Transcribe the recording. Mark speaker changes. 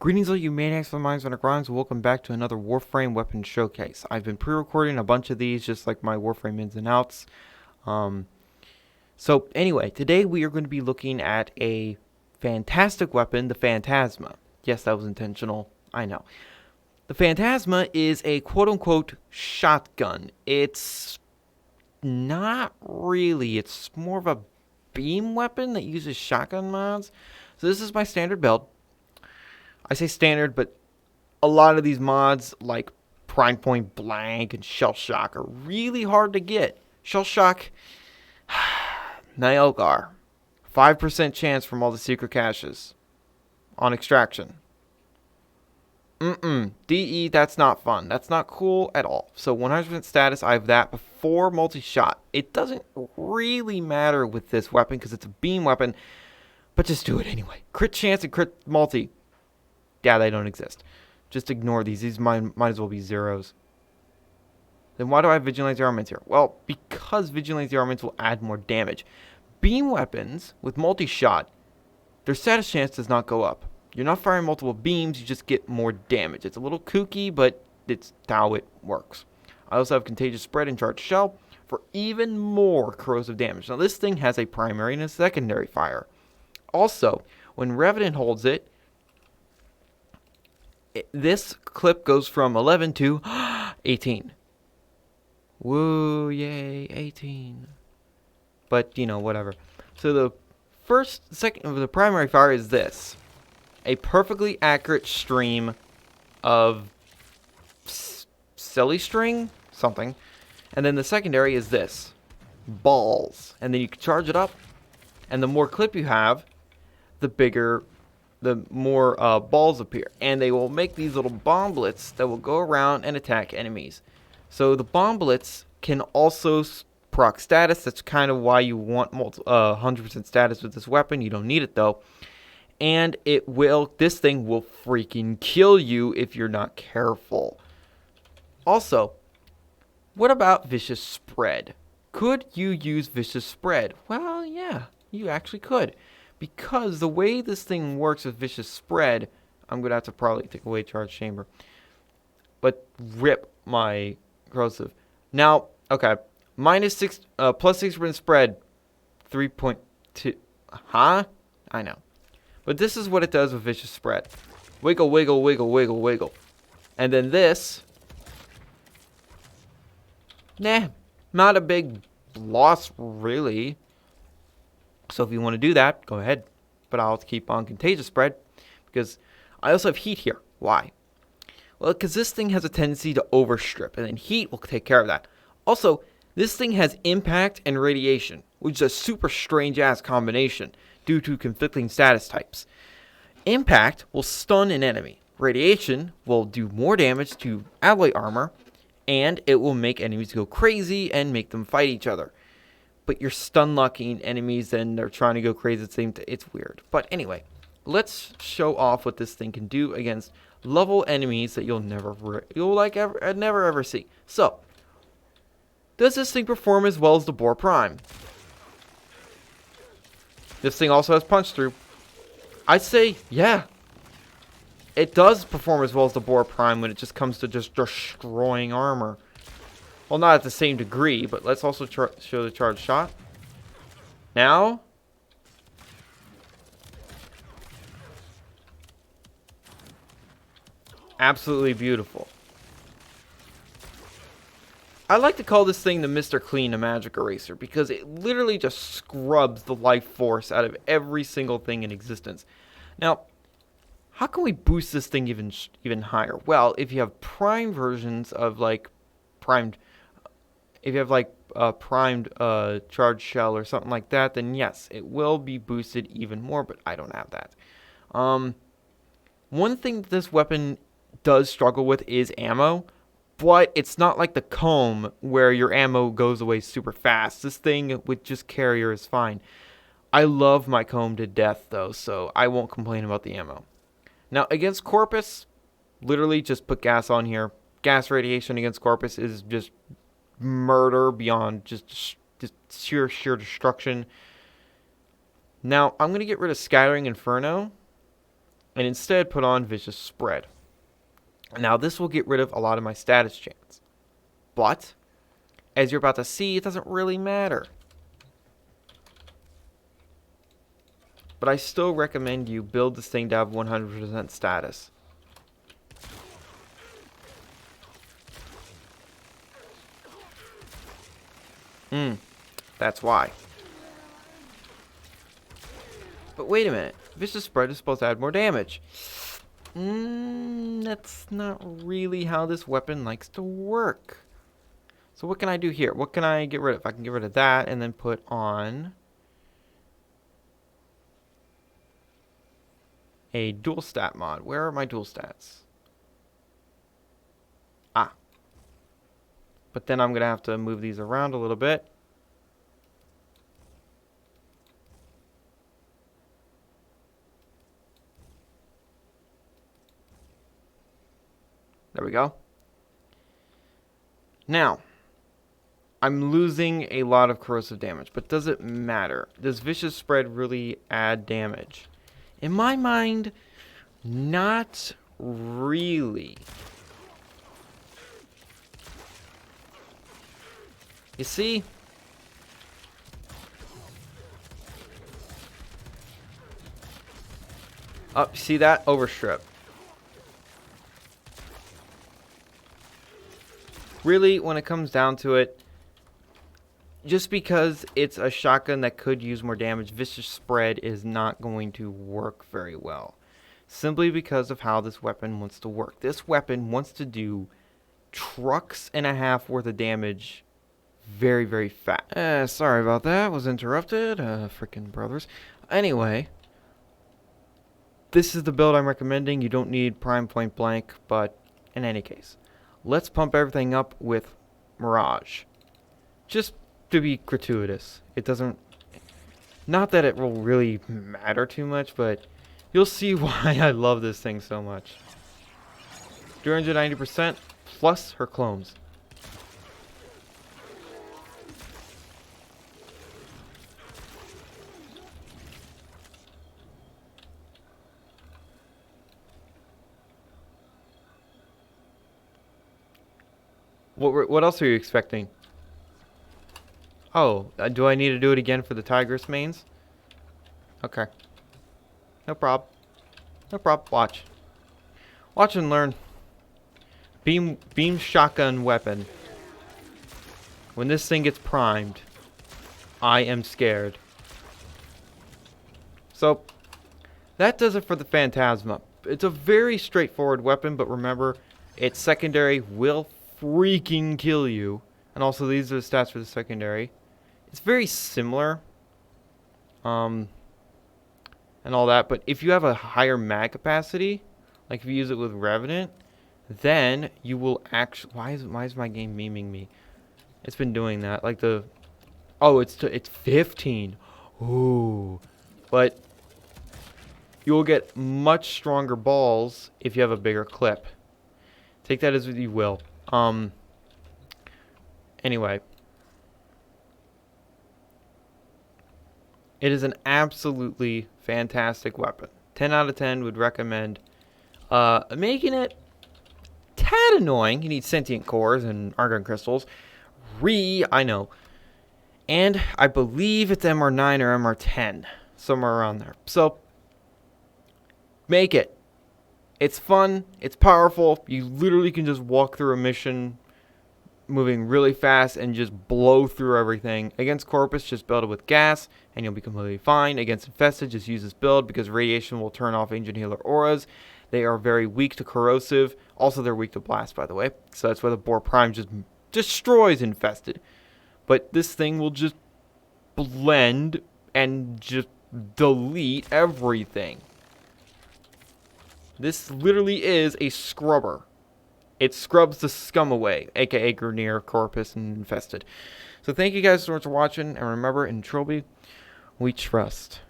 Speaker 1: Greetings all you maniacs of the minds and grinds, and welcome back to another Warframe weapon showcase. I've been pre-recording a bunch of these, just like my Warframe ins and outs. Um, so anyway, today we are going to be looking at a fantastic weapon, the Phanstasma. Yes, that was intentional, I know. The Phanstasma is a quote-unquote shotgun. It's not really, it's more of a beam weapon that uses shotgun mods. So this is my standard build. I say standard, but a lot of these mods, like Prime Point Blank and Shell Shock, are really hard to get. Shell Shock, Nielgar, 5% chance from all the secret caches on extraction. DE, that's not fun. That's not cool at all. So 100% status, I have that before multi-shot. It doesn't really matter with this weapon because it's a beam weapon, but just do it anyway. Crit chance and crit multi. Yeah, they don't exist. Just ignore these. These might as well be zeros. Then why do I have Vigilance armaments here? Well, because Vigilance armaments will add more damage. Beam weapons with multi-shot, their status chance does not go up. You're not firing multiple beams, you just get more damage. It's a little kooky, but it's how it works. I also have Contagious Spread and Charged Shell for even more corrosive damage. Now this thing has a primary and a secondary fire. Also, when Revenant holds it, this clip goes from 11 to 18. Woo, yay, 18. But, you know, whatever. So the the primary fire is this. A perfectly accurate stream of silly string, something. And then the secondary is this. Balls. And then you can charge it up. And the more clip you have, the more balls appear. And they will make these little bomblets that will go around and attack enemies. So the bomblets can also proc status. That's kind of why you want 100% status with this weapon. You don't need it though. And this thing will freaking kill you if you're not careful. Also, what about Vicious Spread? Could you use Vicious Spread? Well, yeah, you actually could. Because the way this thing works with Vicious Spread, I'm going to have to probably take away Charge Chamber. But rip my corrosive. Now, okay, plus 6% spread, 3.2. Huh? I know. But this is what it does with Vicious Spread. Wiggle, wiggle, wiggle, wiggle, wiggle. And then this. Nah, not a big loss, really. So if you want to do that, go ahead. But I'll keep on Contagious Spread because I also have Heat here. Why? Well, because this thing has a tendency to overstrip, and then Heat will take care of that. Also, this thing has Impact and Radiation, which is a super strange-ass combination due to conflicting status types. Impact will stun an enemy. Radiation will do more damage to alloy armor, and it will make enemies go crazy and make them fight each other. But you're stun locking enemies and they're trying to go crazy at the same time. It's weird. But anyway, let's show off what this thing can do against level enemies that you'll never ever see. So, does this thing perform as well as the Boar Prime? This thing also has punch through. I'd say, yeah. It does perform as well as the Boar Prime when it just comes to just destroying armor. Well, not at the same degree, but let's also show the charge shot. Now. Absolutely beautiful. I like to call this thing the Mr. Clean, a magic eraser, because it literally just scrubs the life force out of every single thing in existence. Now, how can we boost this thing even higher? Well, if you have prime versions of primed charge shell or something like that, then yes, it will be boosted even more, but I don't have that. One thing that this weapon does struggle with is ammo, but it's not like the comb where your ammo goes away super fast. This thing with just carrier is fine. I love my comb to death though, so I won't complain about the ammo. Now against Corpus, literally just put gas on here. Gas radiation against Corpus is just murder beyond just sheer destruction. Now I'm going to get rid of Scattering Inferno and instead put on Vicious Spread. Now this will get rid of a lot of my status chance. But, as you're about to see, it doesn't really matter. But I still recommend you build this thing to have 100% status. That's why. But wait a minute. Vicious Spread is supposed to add more damage. That's not really how this weapon likes to work. So what can I do here? What can I get rid of? I can get rid of that and then put on a dual stat mod. Where are my dual stats? Ah. But then I'm going to have to move these around a little bit. There we go. Now, I'm losing a lot of corrosive damage, but does it matter? Does Vicious Spread really add damage? In my mind, not really. You see? Oh, see that? Overstrip. Really, when it comes down to it, just because it's a shotgun that could use more damage, Vicious Spread is not going to work very well. Simply because of how this weapon wants to work. This weapon wants to do trucks and a half worth of damage very, very fast. Sorry about that. Was interrupted. Freaking brothers. Anyway, this is the build I'm recommending. You don't need Prime Point Blank, but in any case, let's pump everything up with Mirage. Just to be gratuitous. It doesn't... Not that it will really matter too much, but you'll see why I love this thing so much. 290% plus her clones. What else are you expecting? Oh, do I need to do it again for the Tigress mains? Okay. No prob. No prob. Watch. Watch and learn. Beam shotgun weapon. When this thing gets primed, I am scared. So, that does it for the Phanstasma. It's a very straightforward weapon, but remember, its secondary will freaking kill you. And also, these are the stats for the secondary. It's very similar. And all that. But if you have a higher mag capacity, like if you use it with Revenant, then you will actually... Why is my game memeing me? It's been doing that. Like the... Oh, it's 15. Ooh. But you'll get much stronger balls if you have a bigger clip. Take that as you will. Anyway. It is an absolutely fantastic weapon. 10 out of 10 would recommend. Making it tad annoying. You need sentient cores and argon crystals. I know. And I believe it's MR9 or MR10. Somewhere around there. So, make it. It's fun. It's powerful. You literally can just walk through a mission moving really fast and just blow through everything. Against Corpus, just build it with gas and you'll be completely fine. Against Infested, just use this build because radiation will turn off Ancient Healer auras. They are very weak to corrosive. Also, they're weak to blast, by the way. So that's why the Boar Prime just destroys Infested. But this thing will just blend and just delete everything. This literally is a scrubber. It scrubs the scum away, aka Grineer, Corpus, and Infested. So thank you guys so much for watching, and remember, in Trilby, we trust.